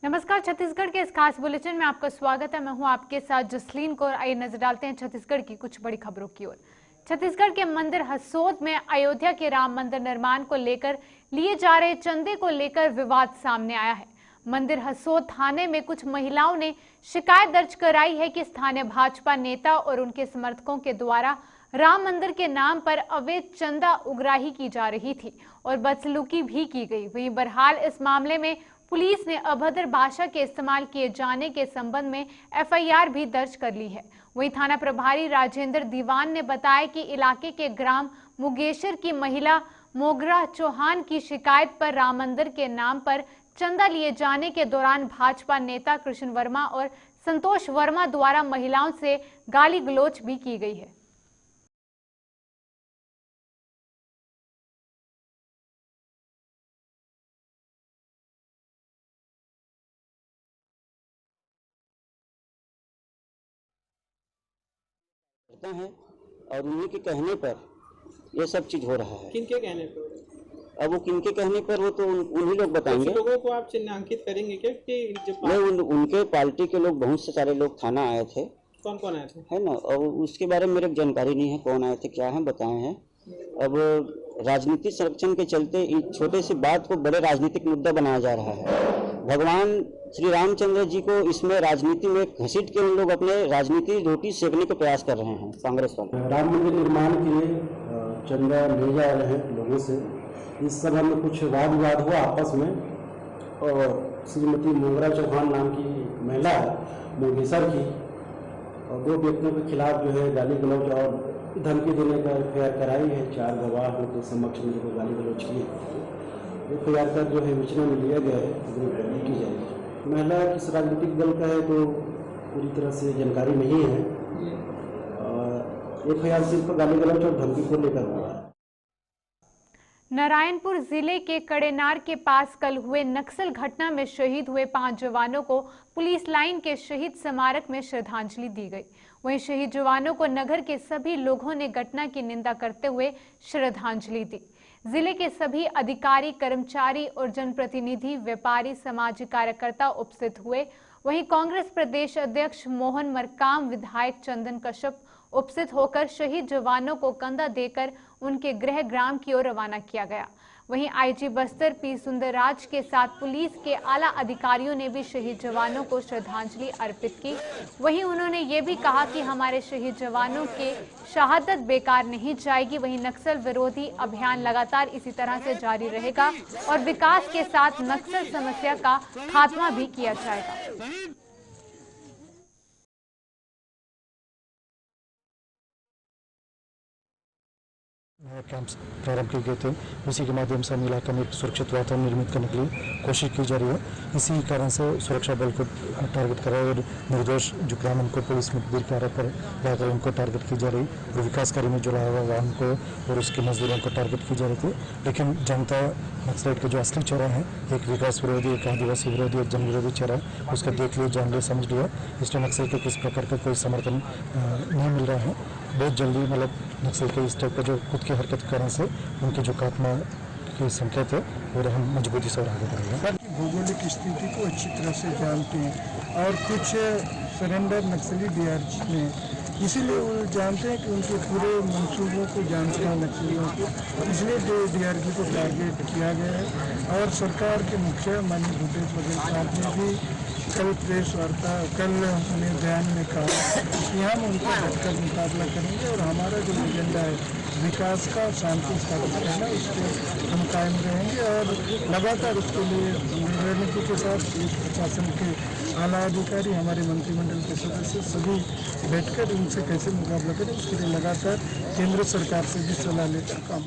नमस्कार, छत्तीसगढ़ के इस खास बुलेटिन में आपका स्वागत है। मैं हूं आपके साथ जसलीन कौर। आइए नजर डालते हैं छत्तीसगढ़ की कुछ बड़ी खबरों की ओर। छत्तीसगढ़ के मंदिर हसोद में अयोध्या के राम मंदिर निर्माण को लेकर लिए जा रहे चंदे को लेकर विवाद सामने आया है। मंदिर हसोद थाने में कुछ महिलाओं ने शिकायत दर्ज कराई है कि स्थानीय भाजपा नेता और उनके समर्थकों के द्वारा राम मंदिर के नाम पर अवैध चंदा उगराही की जा रही थी और बदसलूकी भी की गई। वहीं बहरहाल इस मामले में पुलिस ने अभद्र भाषा के इस्तेमाल किए जाने के संबंध में एफआईआर भी दर्ज कर ली है। वहीं थाना प्रभारी राजेंद्र दीवान ने बताया कि इलाके के ग्राम मुगेश्वर की महिला मोगरा चौहान की शिकायत पर राम मंदिर के नाम पर चंदा लिए जाने के दौरान भाजपा नेता कृष्ण वर्मा और संतोष वर्मा द्वारा महिलाओं से गाली गलौज भी की गई है। करता है और उन्हीं के कहने पर ये सब चीज हो रहा है। किनके कहने पर? अब वो किनके कहने पर वो तो उन्हीं लोग बताएंगे। लोगों को आप चिन्हांकित करेंगे क्या कि नहीं, उनके पार्टी के लोग, बहुत से सारे लोग थाना आए थे। कौन कौन आए थे है ना? और उसके बारे में मेरे जानकारी नहीं है कौन आए थे, क्या है, बताए हैं। अब राजनीतिक संरक्षण के चलते इस छोटे सी बात को बड़े राजनीतिक मुद्दा बनाया जा रहा है। भगवान श्री रामचंद्र जी को इसमें राजनीति में घसीट के उन लोग अपने राजनीति रोटी सेकने के प्रयास कर रहे हैं। कांग्रेस वाले राम मंदिर निर्माण के लिए चंदा ले जा रहे हैं लोगों से। इस समय में कुछ वाद विवाद हुआ आपस में और श्रीमती मोगरा चौहान नाम की महिला है मुंगेसर की, और दो व्यक्तियों के खिलाफ जो है गाली गलौज और धमकी देने का एफआईआर कराई है। 4 गवाह उनके समक्ष में जो गाली गलौज की एफआईआर का जो है विचार में लिया गया है, अग्रिम कार्रवाई की जाएगी। महिला किस राजनीतिक दल का है तो पूरी तरह से जानकारी नहीं है। एफआईआर सिर्फ गाली गलौज और धमकी को लेकर हुआ है। नारायणपुर जिले के कड़ेनार के पास कल हुए नक्सल घटना में शहीद हुए 5 जवानों को पुलिस लाइन के शहीद स्मारक में श्रद्धांजलि दी गई। वहीं शहीद जवानों को नगर के सभी लोगों ने घटना की निंदा करते हुए श्रद्धांजलि दी। जिले के सभी अधिकारी, कर्मचारी और जनप्रतिनिधि, व्यापारी, सामाजिक कार्यकर्ता उपस्थित हुए। वहीं कांग्रेस प्रदेश अध्यक्ष मोहन मरकाम, विधायक चंदन कश्यप उपस्थित होकर शहीद जवानों को कंधा देकर उनके गृह ग्राम की ओर रवाना किया गया। वहीं आईजी बस्तर पी सुंदरराज के साथ पुलिस के आला अधिकारियों ने भी शहीद जवानों को श्रद्धांजलि अर्पित की। वहीं उन्होंने ये भी कहा कि हमारे शहीद जवानों के शहादत बेकार नहीं जाएगी। वहीं नक्सल विरोधी अभियान लगातार इसी तरह से जारी रहेगा और विकास के साथ नक्सल समस्या का खात्मा भी किया जाएगा। कैंप्स प्रारंभ किए गए थे, उसी के माध्यम से हम इलाका में एक सुरक्षित वातावरण निर्मित करने के लिए कोशिश की जा रही है। इसी कारण से सुरक्षा बल को टारगेट कर रहा है और निर्दोष जो ग्रामीण को पुलिस में गिर के आरोप पर लाकर उनको टारगेट की जा रही और विकास कार्य में जुड़ा हुआ वाहन को और उसके मजदूरों को टारगेट की जा रही थी। लेकिन जनता नक्सलाइट के जो असली चेहरा है, एक विकास विरोधी, एक आदिवासी विरोधी, एक जन विरोधी चेहरा है, उसका देख लिया, जान लिया, समझ लिया। इसलिए नक्सल के किस प्रकार का कोई समर्थन नहीं मिल रहा है। बहुत जल्दी मतलब नक्सल के इस टाइप का जो खुद की हरकत करने से उनके जो खात्मा के संकेत है और हम मजबूती से और आगे बढ़ेंगे। भौगोलिक स्थिति को अच्छी तरह से जानते हैं और कुछ सरेंडर नक्सली डीआरजी में, इसीलिए वो जानते हैं कि उनके पूरे मंसूबों को जानते हैं नक्सलियों को, इसलिए डीआरजी को टारगेट किया गया है। और सरकार के मुखिया माननीय भूपेश बघेल साहब ने भी कल प्रेस वार्ता उन्हें बयान में कहा कि हम उनका डटकर मुकाबला करेंगे और हमारा जो एजेंडा है विकास का, शांति स्थापित करना, उस पर हम कायम रहेंगे और लगातार उसके लिए रणनीति के साथ पुलिस प्रशासन के आला अधिकारी, हमारे मंत्रिमंडल के सदस्य सभी बैठकर उनसे कैसे मुकाबला करें, उसके लिए लगातार केंद्र सरकार से भी सलाह लेकर काम।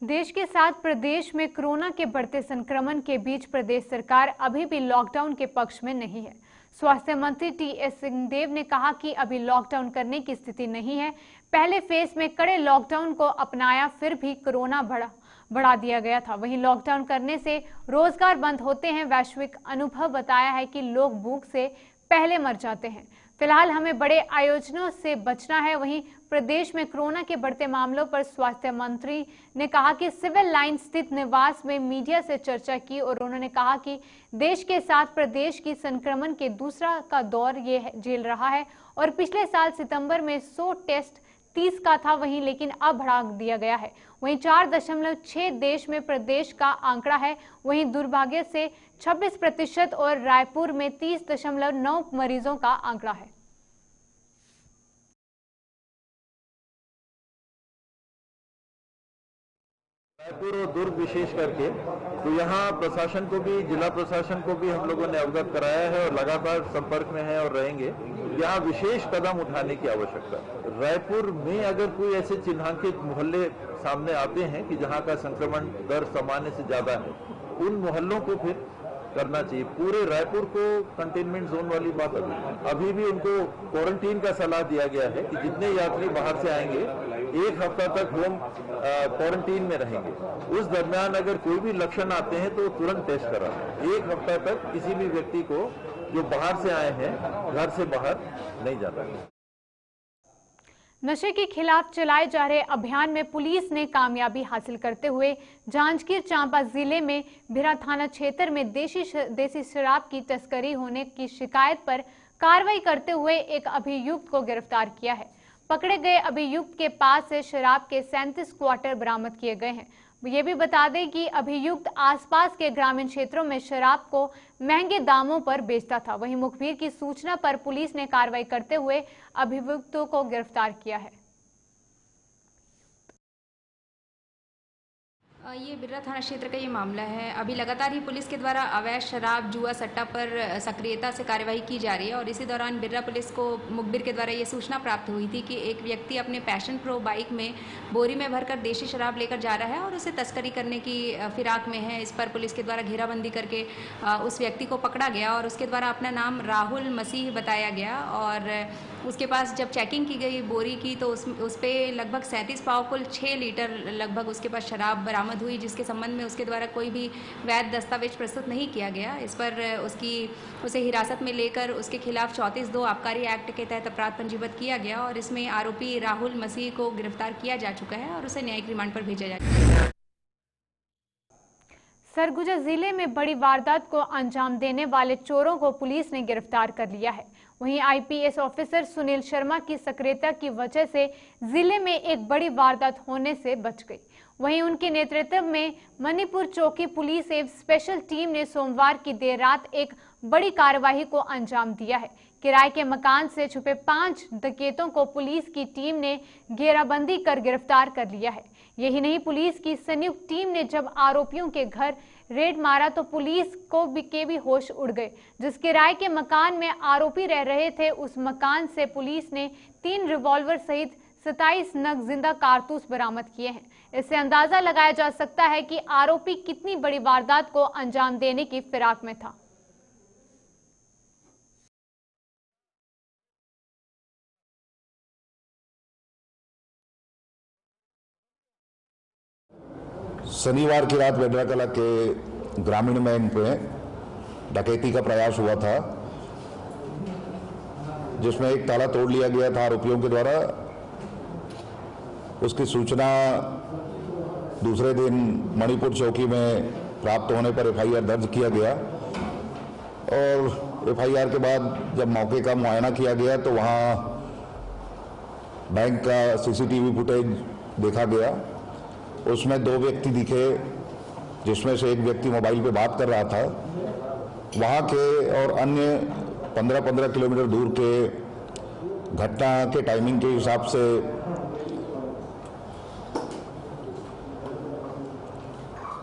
देश के साथ प्रदेश में कोरोना के बढ़ते संक्रमण के बीच प्रदेश सरकार अभी भी लॉकडाउन के पक्ष में नहीं है। स्वास्थ्य मंत्री टीएस सिंहदेव ने कहा कि अभी लॉकडाउन करने की स्थिति नहीं है। पहले फेज में कड़े लॉकडाउन को अपनाया, फिर भी कोरोना बढ़ा दिया गया था। वहीं लॉकडाउन करने से रोजगार बंद होते हैं। वैश्विक अनुभव बताया है कि लोग भूख से पहले मर जाते हैं। फिलहाल हमें बड़े आयोजनों से बचना है। वहीं प्रदेश में कोरोना के बढ़ते मामलों पर स्वास्थ्य मंत्री ने कहा कि सिविल लाइन स्थित निवास में मीडिया से चर्चा की और उन्होंने कहा कि देश के साथ प्रदेश की संक्रमण के दूसरा का दौर ये झेल रहा है और पिछले साल सितंबर में 100 टेस्ट 30 का था वहीं, लेकिन अब बढ़ा दिया गया है। वहीं 4.6 देश में प्रदेश का आंकड़ा है। वहीं दुर्भाग्य से 26% और रायपुर में 30.9 मरीजों का आंकड़ा है। रायपुर और दुर्ग विशेष करके तो यहाँ प्रशासन को भी, जिला प्रशासन को भी हम लोगों ने अवगत कराया है और लगातार संपर्क में है और रहेंगे। यहाँ विशेष कदम उठाने की आवश्यकता है। रायपुर में अगर कोई ऐसे चिन्हांकित मोहल्ले सामने आते हैं कि जहाँ का संक्रमण दर सामान्य से ज्यादा है, उन मोहल्लों को फिर करना चाहिए। पूरे रायपुर को कंटेनमेंट जोन वाली बात अभी भी उनको क्वारंटीन का सलाह दिया गया है कि जितने यात्री बाहर से आएंगे 1 हफ्ता तक होम क्वारंटीन में रहेंगे। उस दरमियान अगर कोई भी लक्षण आते हैं तो तुरंत टेस्ट कराएं। 1 हफ्ता तक किसी भी व्यक्ति को जो बाहर से आए हैं घर से बाहर नहीं जाता है। नशे के खिलाफ चलाए जा रहे अभियान में पुलिस ने कामयाबी हासिल करते हुए जांजगीर चांपा जिले में भिरा थाना क्षेत्र में देसी शराब की तस्करी होने की शिकायत पर कार्रवाई करते हुए एक अभियुक्त को गिरफ्तार किया है। पकड़े गए अभियुक्त के पास से शराब के 37 क्वार्टर बरामद किए गए हैं। ये भी बता दें कि अभियुक्त आसपास के ग्रामीण क्षेत्रों में शराब को महंगे दामों पर बेचता था। वहीं मुखबिर की सूचना पर पुलिस ने कार्रवाई करते हुए अभियुक्तों को गिरफ्तार किया है। ये बिर्रा थाना क्षेत्र का ये मामला है। अभी लगातार ही पुलिस के द्वारा अवैध शराब, जुआ, सट्टा पर सक्रियता से कार्यवाही की जा रही है और इसी दौरान बिर्रा पुलिस को मुखबिर के द्वारा ये सूचना प्राप्त हुई थी कि एक व्यक्ति अपने पैशन प्रो बाइक में बोरी में भरकर देशी शराब लेकर जा रहा है और उसे तस्करी करने की फिराक में है। इस पर पुलिस के द्वारा घेराबंदी करके उस व्यक्ति को पकड़ा गया और उसके द्वारा अपना नाम राहुल मसीह बताया गया और उसके पास जब चेकिंग की गई बोरी की तो उस पे लगभग 37 पाव कुल 6 लीटर लगभग उसके पास शराब बरामद हुई, जिसके संबंध में उसके द्वारा कोई भी वैध दस्तावेज प्रस्तुत नहीं किया गया। इस पर उसे हिरासत में लेकर उसके खिलाफ 34(2) आबकारी एक्ट के तहत अपराध पंजीबद्ध किया गया और इसमें आरोपी राहुल मसीह को गिरफ्तार किया जा चुका है और उसे न्यायिक रिमांड पर भेजा जा चुका है। सरगुजा जिले में बड़ी वारदात को अंजाम देने वाले चोरों को पुलिस ने गिरफ्तार कर लिया है। वहीं आईपीएस ऑफिसर सुनील शर्मा की सक्रियता की वजह से जिले में एक बड़ी वारदात होने से बच गई। वहीं उनके नेतृत्व में मणिपुर चौकी पुलिस एवं स्पेशल टीम ने सोमवार की देर रात एक बड़ी कार्रवाई को अंजाम दिया है। किराए के मकान से छुपे 5 डकैतों को पुलिस की टीम ने घेराबंदी कर गिरफ्तार कर लिया है। यही नहीं, पुलिस की संयुक्त टीम ने जब आरोपियों के घर रेड मारा तो पुलिस को भी होश उड़ गए। जिस किराए के मकान में आरोपी रह रहे थे उस मकान से पुलिस ने 3 रिवॉल्वर सहित 27 नग जिंदा कारतूस बरामद किए हैं। इससे अंदाजा लगाया जा सकता है कि आरोपी कितनी बड़ी वारदात को अंजाम देने की फिराक में था। शनिवार की रात वेडरा कला के ग्रामीण बैंक में डकैती का प्रयास हुआ था, जिसमें एक ताला तोड़ लिया गया था आरोपियों के द्वारा। उसकी सूचना दूसरे दिन मणिपुर चौकी में प्राप्त होने पर एफआईआर दर्ज किया गया और एफआईआर के बाद जब मौके का मुआयना किया गया तो वहां बैंक का सीसीटीवी फुटेज देखा गया। उसमें 2 व्यक्ति दिखे, जिसमें से एक व्यक्ति मोबाइल पे बात कर रहा था। वहाँ के और अन्य 15-15 किलोमीटर दूर के घटना के टाइमिंग के हिसाब से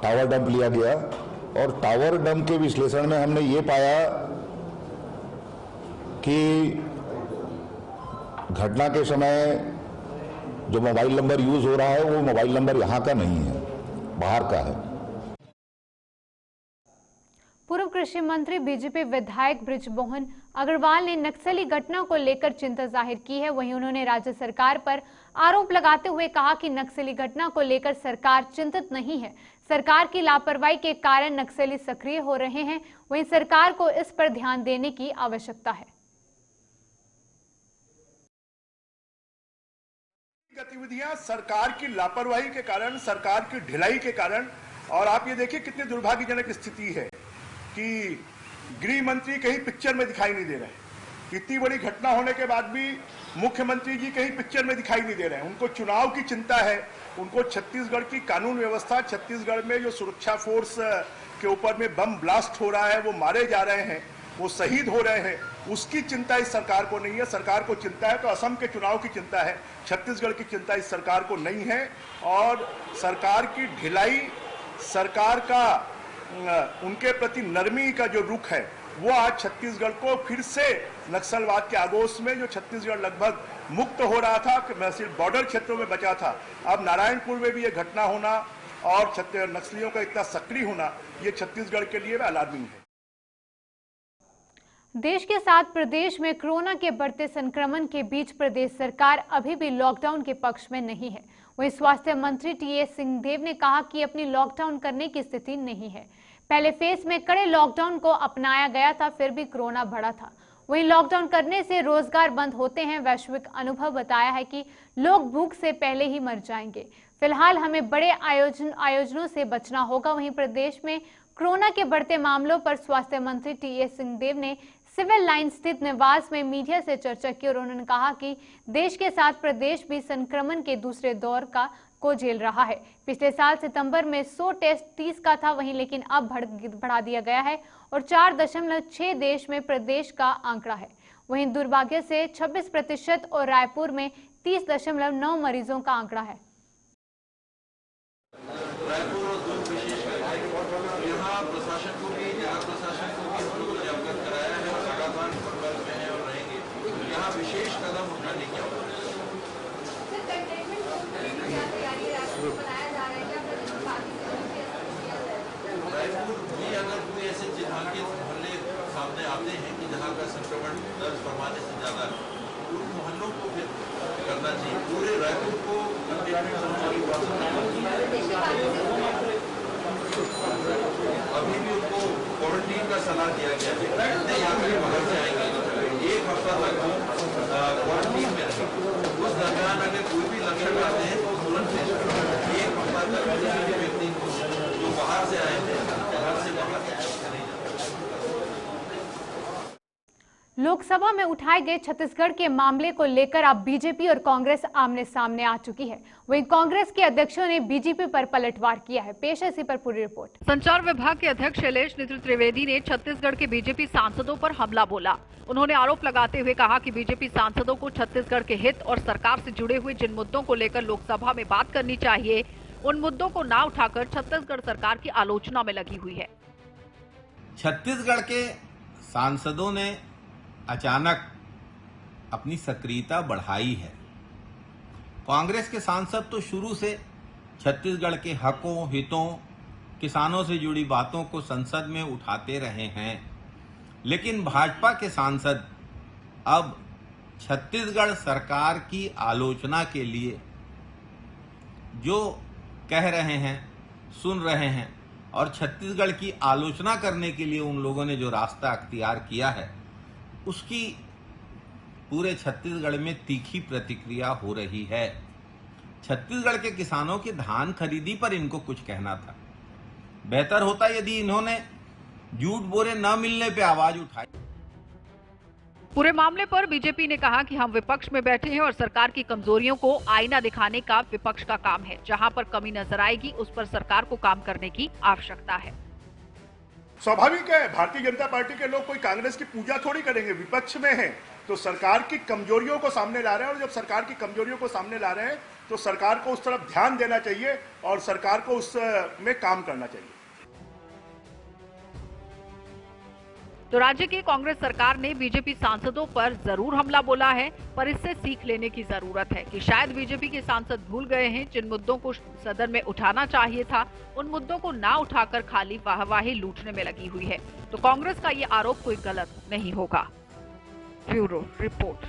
टावर डंप लिया गया और टावर डंप के विश्लेषण में हमने ये पाया कि घटना के समय जो मोबाइल नंबर यूज हो रहा है वो मोबाइल नंबर यहाँ का नहीं है, बाहर का है। पूर्व कृषि मंत्री बीजेपी विधायक बृजमोहन अग्रवाल ने नक्सली घटना को लेकर चिंता जाहिर की है। वहीं उन्होंने राज्य सरकार पर आरोप लगाते हुए कहा कि नक्सली घटना को लेकर सरकार चिंतित नहीं है। सरकार की लापरवाही के कारण नक्सली सक्रिय हो रहे हैं। वहीं सरकार को इस पर ध्यान देने की आवश्यकता है। गतिविधियां सरकार की लापरवाही के कारण, सरकार की ढिलाई के कारण, और आप ये देखिए कितनी दुर्भाग्यजनक स्थिति है कि गृह मंत्री कहीं पिक्चर में दिखाई नहीं दे रहे हैं। इतनी बड़ी घटना होने के बाद भी मुख्यमंत्री जी कहीं पिक्चर में दिखाई नहीं दे रहे हैं। उनको चुनाव की चिंता है, उनको छत्तीसगढ़ की कानून व्यवस्था, छत्तीसगढ़ में जो सुरक्षा फोर्स के ऊपर में बम ब्लास्ट हो रहा है, वो मारे जा रहे हैं, वो शहीद हो रहे हैं, उसकी चिंता इस सरकार को नहीं है। सरकार को चिंता है तो असम के चुनाव की चिंता है, छत्तीसगढ़ की चिंता इस सरकार को नहीं है। और सरकार की ढिलाई, सरकार का उनके प्रति नरमी का जो रुख है, वो आज छत्तीसगढ़ को फिर से नक्सलवाद के आगोश में, जो छत्तीसगढ़ लगभग मुक्त हो रहा था, सिर्फ बॉर्डर क्षेत्रों में बचा था, अब नारायणपुर में भी ये घटना होना और नक्सलियों का इतना सक्रिय होना, ये छत्तीसगढ़ के लिए अलार्मिंग है। देश के साथ प्रदेश में कोरोना के बढ़ते संक्रमण के बीच प्रदेश सरकार अभी भी लॉकडाउन के पक्ष में नहीं है। वहीं स्वास्थ्य मंत्री टीएस सिंहदेव ने कहा कि अपनी लॉकडाउन करने की स्थिति नहीं है। पहले फेज में कड़े लॉकडाउन को अपनाया गया था, फिर भी कोरोना बढ़ा था। वहीं लॉकडाउन करने से रोजगार बंद होते हैं। वैश्विक अनुभव बताया है कि लोग भूख से पहले ही मर जाएंगे। फिलहाल हमें बड़े आयोजनों से बचना होगा। वहीं प्रदेश में कोरोना के बढ़ते मामलों पर स्वास्थ्य मंत्री टीएस सिंहदेव ने सिविल लाइन स्थित निवास में मीडिया से चर्चा की और उन्होंने कहा कि देश के साथ प्रदेश भी संक्रमण के दूसरे दौर को झेल रहा है। पिछले साल सितंबर में 100 टेस्ट 30 का था वहीं, लेकिन अब बढ़ा दिया गया है और 4.6 देश में प्रदेश का आंकड़ा है। वहीं दुर्भाग्य से 26% और रायपुर में 30.9 मरीजों का आंकड़ा है। विशेष कदम उठाने की रायपुर भी अगर कोई ऐसे चिन्हांकित मोहल्ले सामने आते हैं कि जहाँ का संक्रमण दर सामान्य से ज्यादा है, उन मोहल्लों को फिर करना चाहिए। पूरे रायपुर को अभी भी उनको क्वारंटीन का सलाह दिया गया है। जितने यात्री बाहर से आएंगे 1 हफ्ता तक क्वारंटीन में रहेंगे। उस दरमियान अगर कोई भी लक्षण आते हैं तो तुरंत 1 हफ्ता तक किसी भी व्यक्ति को जो बाहर से आए हैं घर से बाहर नहीं जाए। लोकसभा में उठाए गए छत्तीसगढ़ के मामले को लेकर अब बीजेपी और कांग्रेस आमने सामने आ चुकी है। वहीं कांग्रेस के अध्यक्षों ने बीजेपी पर पलटवार किया है। पेश है इसी पर पूरी रिपोर्ट। संचार विभाग के अध्यक्ष शैलेश नेतृ त्रिवेदी ने छत्तीसगढ़ के बीजेपी सांसदों पर हमला बोला। उन्होंने आरोप लगाते हुए कहा कि बीजेपी सांसदों को छत्तीसगढ़ के हित और सरकार से जुड़े हुए जिन मुद्दों को लेकर लोकसभा में बात करनी चाहिए, उन मुद्दों को ना उठाकर छत्तीसगढ़ सरकार की आलोचना में लगी हुई है। छत्तीसगढ़ के सांसदों ने अचानक अपनी सक्रियता बढ़ाई है। कांग्रेस के सांसद तो शुरू से छत्तीसगढ़ के हकों, हितों, किसानों से जुड़ी बातों को संसद में उठाते रहे हैं, लेकिन भाजपा के सांसद अब छत्तीसगढ़ सरकार की आलोचना के लिए जो कह रहे हैं, सुन रहे हैं और छत्तीसगढ़ की आलोचना करने के लिए उन लोगों ने जो रास्ता अख्तियार किया है, उसकी पूरे छत्तीसगढ़ में तीखी प्रतिक्रिया हो रही है। छत्तीसगढ़ के किसानों की धान खरीदी पर इनको कुछ कहना था। बेहतर होता यदि इन्होंने झूठ बोले न मिलने पे आवाज उठाई। पूरे मामले पर बीजेपी ने कहा कि हम विपक्ष में बैठे हैं और सरकार की कमजोरियों को आईना दिखाने का विपक्ष का काम है। जहां पर कमी नजर आएगी उस पर सरकार को काम करने की आवश्यकता है। स्वाभाविक है, भारतीय जनता पार्टी के लोग कोई कांग्रेस की पूजा थोड़ी करेंगे। विपक्ष में है तो सरकार की कमजोरियों को सामने ला रहे हैं और जब सरकार की कमजोरियों को सामने ला रहे हैं तो सरकार को उस तरफ ध्यान देना चाहिए और सरकार को उस में काम करना चाहिए। तो राज्य की कांग्रेस सरकार ने बीजेपी सांसदों पर जरूर हमला बोला है, पर इससे सीख लेने की जरूरत है कि शायद बीजेपी के सांसद भूल गए हैं जिन मुद्दों को सदन में उठाना चाहिए था, उन मुद्दों को ना उठाकर खाली वाहवाही लूटने में लगी हुई है। तो कांग्रेस का ये आरोप कोई गलत नहीं होगा। Bureau report.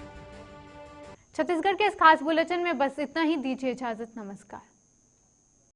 छत्तीसगढ़ के इस खास बुलेटिन में बस इतना ही। दीजिए इजाजत। नमस्कार।